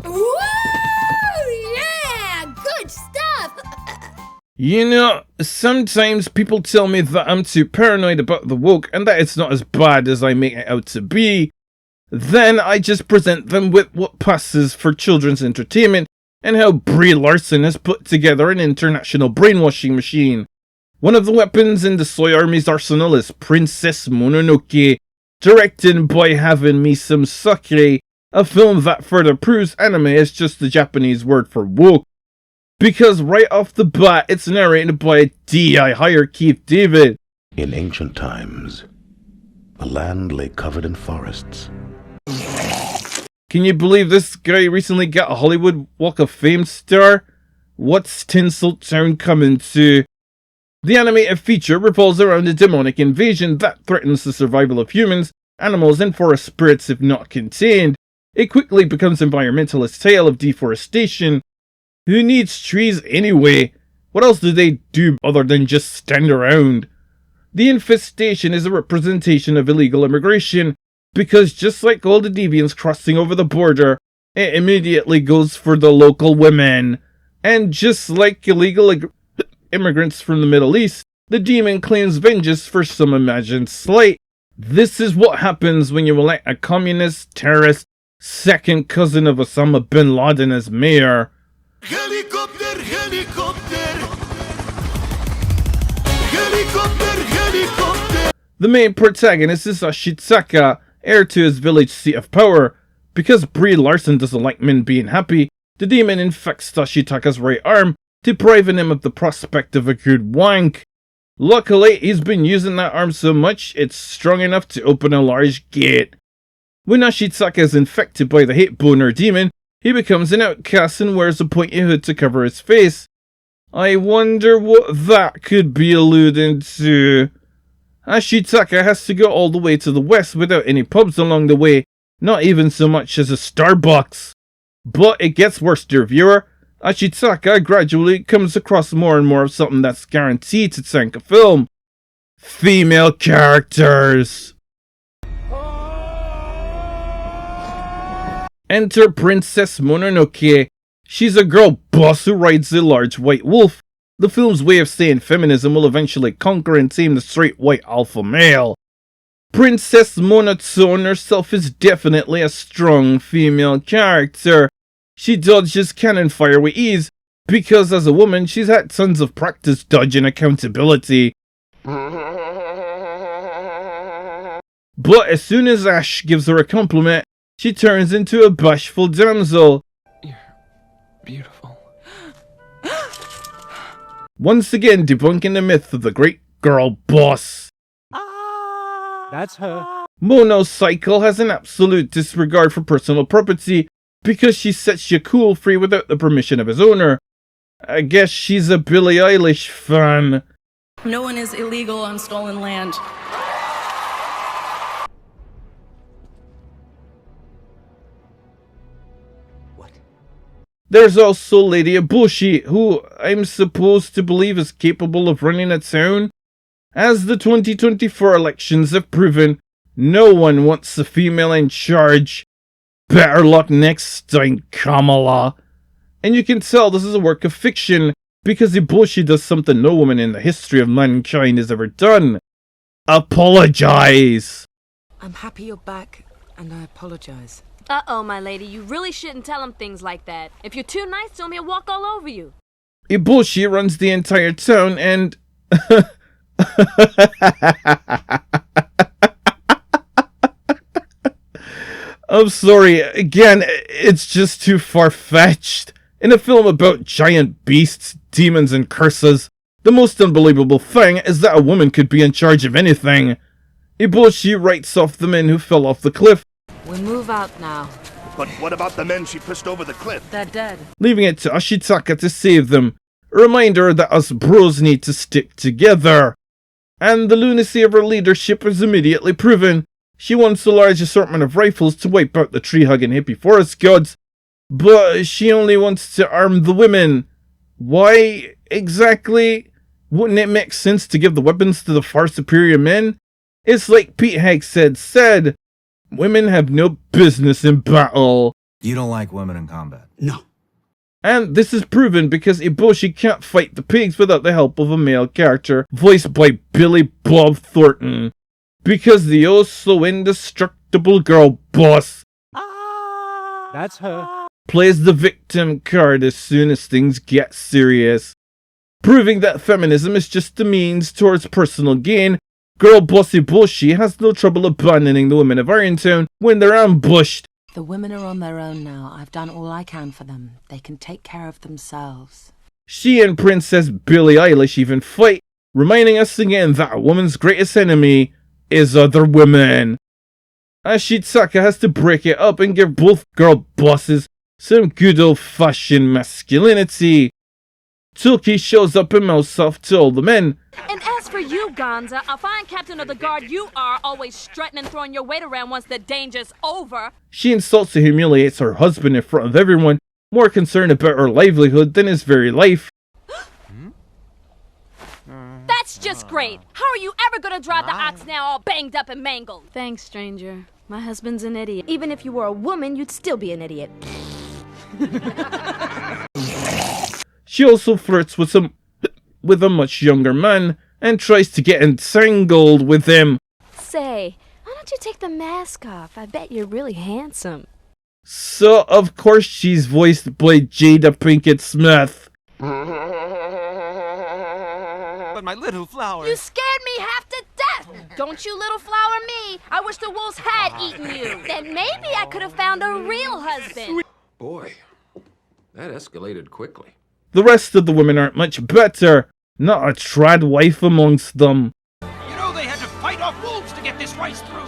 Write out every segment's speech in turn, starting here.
Woo! Yeah! Good stuff! You know, sometimes people tell me that I'm too paranoid about the woke and that it's not as bad as I make it out to be. Then I just present them with what passes for children's entertainment and how Brie Larson has put together an international brainwashing machine. One of the weapons in the Soy Army's arsenal is Princess Mononoke, directed by Having Me Some Sake, a film that further proves anime is just the Japanese word for woke. Because right off the bat, it's narrated by a D.I. hire Keith David. In ancient times, the land lay covered in forests. Can you believe this guy recently got a Hollywood Walk of Fame star? What's Tinseltown coming to? The animated feature revolves around a demonic invasion that threatens the survival of humans, animals, and forest spirits if not contained. It quickly becomes an environmentalist tale of deforestation. Who needs trees anyway? What else do they do other than just stand around? The infestation is a representation of illegal immigration, because just like all the deviants crossing over the border, it immediately goes for the local women. And just like illegal immigrants from the Middle East, the demon claims vengeance for some imagined slight. This is what happens when you elect a communist, terrorist, second cousin of Osama bin Laden as mayor. Helicopter, helicopter. Helicopter, helicopter. The main protagonist is Ashitaka, heir to his village seat of power. Because Brie Larson doesn't like men being happy, the demon infects Ashitaka's right arm, depriving him of the prospect of a good wank. Luckily, he's been using that arm so much, it's strong enough to open a large gate. When Ashitaka is infected by the hate boner demon, he becomes an outcast and wears a pointy hood to cover his face. I wonder what that could be alluding to. Ashitaka has to go all the way to the west without any pubs along the way, not even so much as a Starbucks. But it gets worse, dear viewer. Ashitaka gradually comes across more and more of something that's guaranteed to tank a film. Female characters. Enter Princess Mononoke. She's a girl boss who rides a large white wolf. The film's way of saying feminism will eventually conquer and tame the straight white alpha male. Princess Mononoke herself is definitely a strong female character. She dodges cannon fire with ease, because as a woman she's had tons of practice dodging accountability. But as soon as Ash gives her a compliment, she turns into a bashful damsel. You're beautiful. Once again debunking the myth of the great girl boss. That's her. Monocycle has an absolute disregard for personal property because she sets Yakul free without the permission of his owner. I guess she's a Billie Eilish fan. No one is illegal on stolen land. There's also Lady Eboshi, who I'm supposed to believe is capable of running a town. As the 2024 elections have proven, no one wants a female in charge. Better luck next time, Kamala. And you can tell this is a work of fiction, because Eboshi does something no woman in the history of mankind has ever done. Apologize. I'm happy you're back, and I apologize. Uh-oh, my lady, you really shouldn't tell him things like that. If you're too nice to him, he'll walk all over you. Eboshi runs the entire town and... I'm sorry, again, it's just too far-fetched. In a film about giant beasts, demons, and curses, the most unbelievable thing is that a woman could be in charge of anything. Eboshi writes off the men who fell off the cliff, We'll move out now. But what about the men she pushed over the cliff? They're dead. leaving it to Ashitaka to save them. A reminder that us bros need to stick together. And the lunacy of her leadership is immediately proven. She wants a large assortment of rifles to wipe out the tree-hugging hippie forest gods, but she only wants to arm the women. Why exactly? Wouldn't it make sense to give the weapons to the far superior men? It's like Pete Hegseth said, women have no business in battle. You don't like women in combat? No. And this is proven because Eboshi can't fight the pigs without the help of a male character voiced by Billy Bob Thornton. Because the oh so indestructible girl boss That's her. plays the victim card as soon as things get serious. Proving that feminism is just a means towards personal gain, girl boss Eboshi has no trouble abandoning the women of Irontown when they're ambushed. The women are on their own now. I've done all I can for them. They can take care of themselves. She and Princess Billie Eilish even fight, reminding us again that a woman's greatest enemy is other women. Ashitaka has to break it up and give both girl bosses some good old-fashioned masculinity. Toki shows up and mouths off to all the men. And as for you, Gonza, a fine captain of the guard you are, always strutting and throwing your weight around once the danger's over. She insults and humiliates her husband in front of everyone, more concerned about her livelihood than his very life. That's just great. How are you ever gonna drive the ox now all banged up and mangled? Thanks, stranger. My husband's an idiot. Even if you were a woman, you'd still be an idiot. She also flirts with a much younger man and tries to get entangled with him. Say, why don't you take the mask off? I bet you're really handsome. So, of course, she's voiced by Jada Pinkett Smith. But my little flower. You scared me half to death! Don't you little flower me! I wish the wolves had eaten you! Then maybe I could have found a real husband! Boy, that escalated quickly. The rest of the women aren't much better. Not a trad wife amongst them. You know they had to fight off wolves to get this rice through.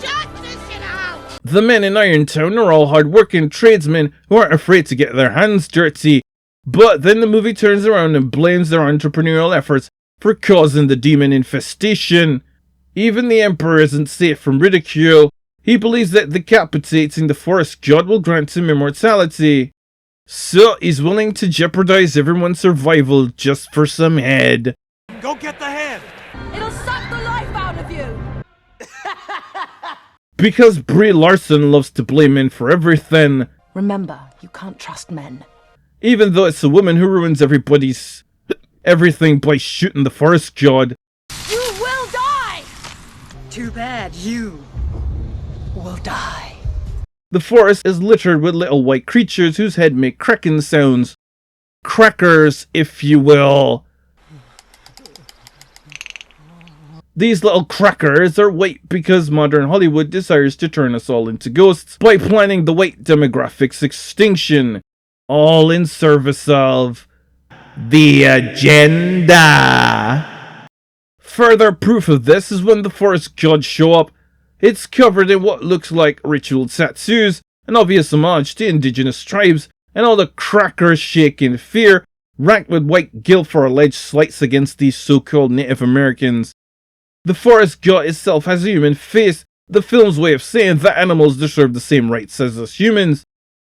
The men in Irontown are all hard-working tradesmen who aren't afraid to get their hands dirty. But then the movie turns around and blames their entrepreneurial efforts for causing the demon infestation. Even the Emperor isn't safe from ridicule. He believes that decapitating the forest god will grant him immortality. So he's willing to jeopardize everyone's survival just for some head. Go get the head. It'll suck the life out of you! Because Brie Larson loves to blame men for everything. Remember, you can't trust men. Even though it's a woman who ruins everything by shooting the forest god. You will die! Too bad you will die. The forest is littered with little white creatures whose head make cracking sounds. Crackers, if you will. These little crackers are white because modern Hollywood desires to turn us all into ghosts by planning the white demographic's extinction. All in service of the agenda. Further proof of this is when the forest gods show up. It's covered in what looks like ritual tattoos, an obvious homage to indigenous tribes, and all the crackers shake in fear, ranked with white guilt for alleged slights against these so-called Native Americans. The forest god itself has a human face, the film's way of saying that animals deserve the same rights as us humans.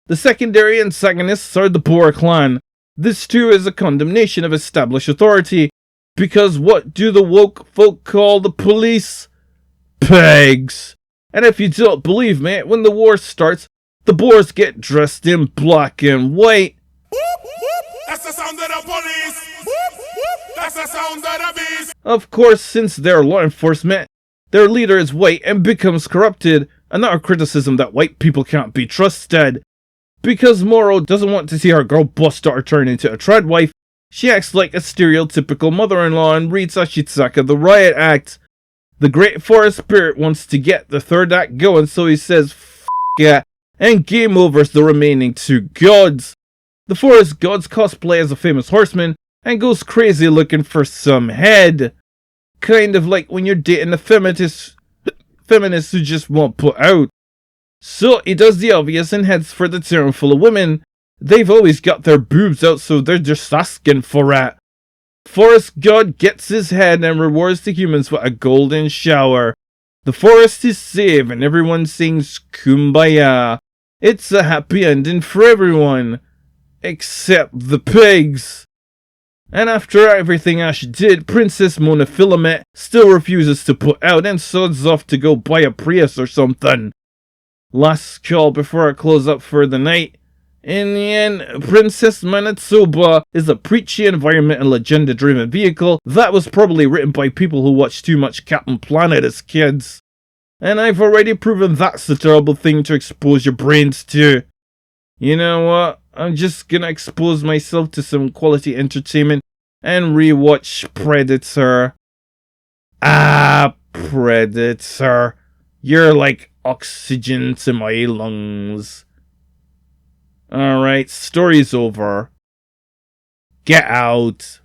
The secondary antagonists are the Boer clan. This too is a condemnation of established authority, because what do the woke folk call the police? Pegs. And if you don't believe me, when the war starts, the Boers get dressed in black and white. That's the sound of the police! That's the sound of the beast! Of course, since they're law enforcement, their leader is white and becomes corrupted, another criticism that white people can't be trusted. Because Moro doesn't want to see her girl boss daughter turn into a trad wife, she acts like a stereotypical mother-in-law and reads Ashitaka the Riot Act. The Great Forest Spirit wants to get the third act going, so he says F yeah, and game overs the remaining two gods. The forest gods cosplay as a famous horseman and goes crazy looking for some head. Kind of like when you're dating a feminist who just won't put out. So he does the obvious and heads for the town full of women. They've always got their boobs out, so they're just asking for it. Forest god gets his head and rewards the humans with a golden shower. The forest is saved and everyone sings Kumbaya. It's a happy ending for everyone. Except the pigs. And after everything Ash did, Princess Mononoke still refuses to put out and sods off to go buy a Prius or something. Last call before I close up for the night. In the end, Princess Mononoke is a preachy environment and agenda-driven vehicle that was probably written by people who watched too much Captain Planet as kids. And I've already proven that's a terrible thing to expose your brains to. You know what? I'm just gonna expose myself to some quality entertainment and rewatch Predator. Ah, Predator. You're like oxygen to my lungs. Alright, story's over. Get out.